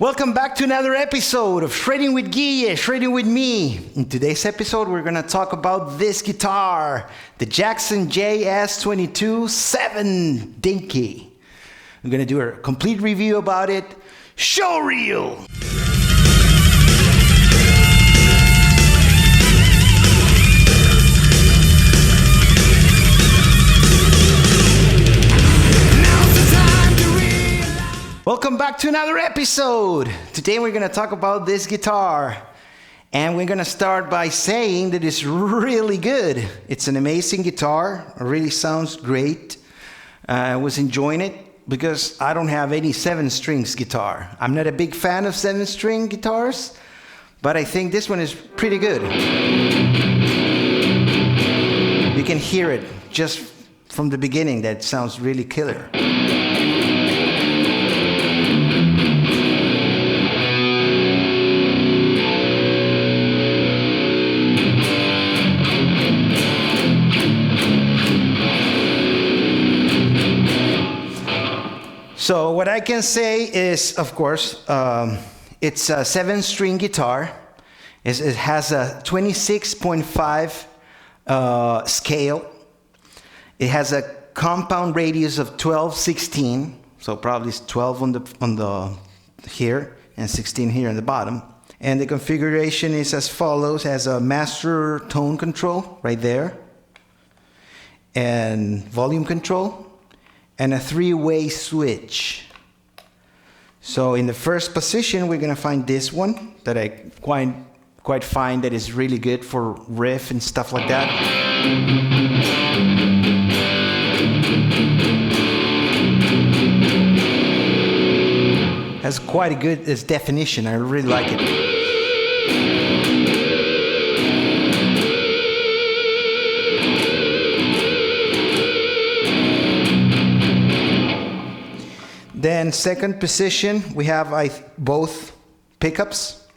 Welcome back to another episode of Shredding with Gheeyeh, Shredding with me. In today's episode, we're going to talk about this guitar, the Jackson JS227 Dinky. I'm going to do a complete review about it. Show reel! Welcome back to another episode. Today we're going to talk about this guitar. And we're going to start by saying that it's really good. It's an amazing guitar. It really sounds great. I was enjoying it because I don't have any 7-strings guitar. I'm not a big fan of 7-string guitars, but I think this one is pretty good. You can hear it just from the beginning that it sounds really killer. So what I can say is, of course, it's a 7-string guitar. It has a 26.5 scale. It has a compound radius of 12/16, so probably it's 12 on the here and 16 here on the bottom. And the configuration is as follows: has a master tone control right there, and volume control, and a 3-way switch. So in the first position, we're gonna find this one that I quite find that is really good for riff and stuff like that. Has quite a good definition. I really like it. Then second position, we have both pickups.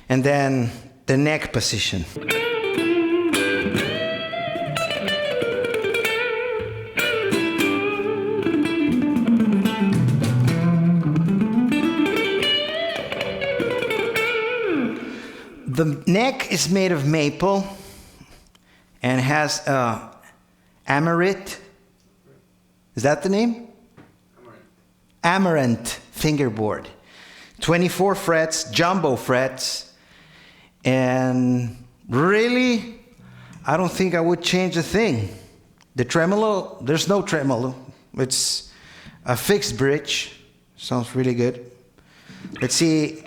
And then the neck position. The neck is made of maple and has amaranth. Is that the name? Amaranth fingerboard. 24 frets, jumbo frets. And really, I don't think I would change a thing. The tremolo, there's no tremolo. It's a fixed bridge. Sounds really good. Let's see.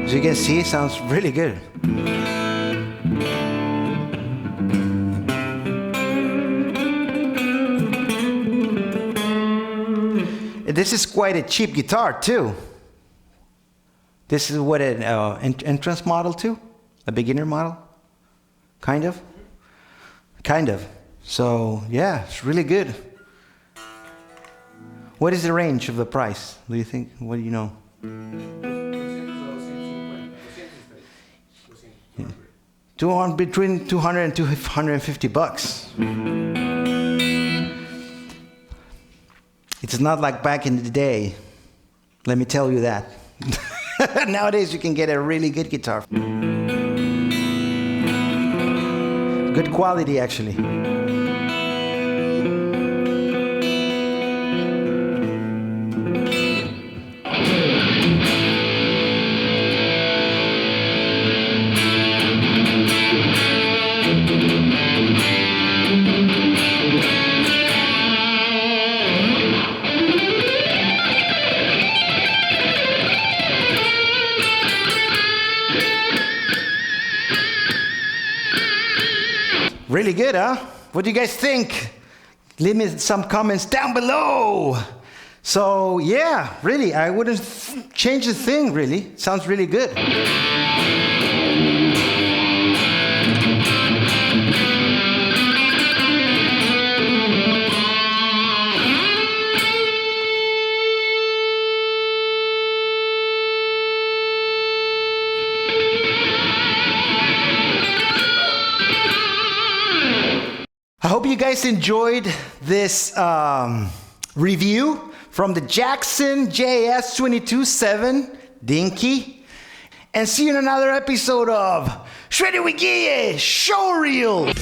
As you can see, it sounds really good. This is quite a cheap guitar too. This is what an entrance model too? A beginner model? Kind of? Kind of. So yeah, it's really good. What is the range of the price? Do you think? What do you know? Between 200 and 250 bucks. It's not like back in the day. Let me tell you that. Nowadays you can get a really good guitar. Good quality actually. Really good, huh? What do you guys think? Leave me some comments down below. So yeah, really, I wouldn't change a thing, really. Sounds really good. I hope you guys enjoyed this review from the Jackson JS227 Dinky. And see you in another episode of Shredded with Gheeyeh Show Reel.